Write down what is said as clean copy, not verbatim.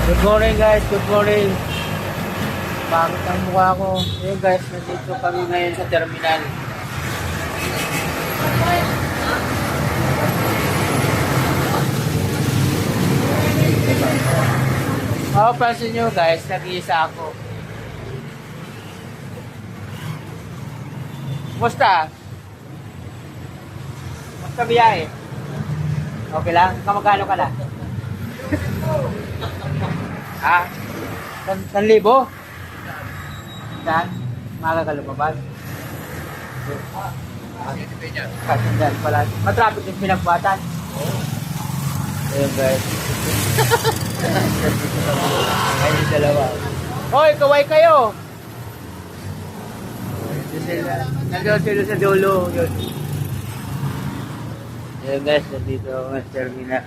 Good morning guys, good morning. Pangit ang mukha ko. Ayun guys, nandito kami ngayon sa terminal. Oh, pansin nyo guys, nag-iisa ako. Kumusta? Kumusta biyahe? Okay lang? Kamagano ka na? Ha? 1,000? Saan? Maga ka lumabas? Kasindan pala. Matrapit yung pinagbuhatan? Ayun guys. Ayun yung dalawa. Hoy, kaway kayo! Nandun sila sa dulo. Yun. Ayun guys, nandito ang terminal.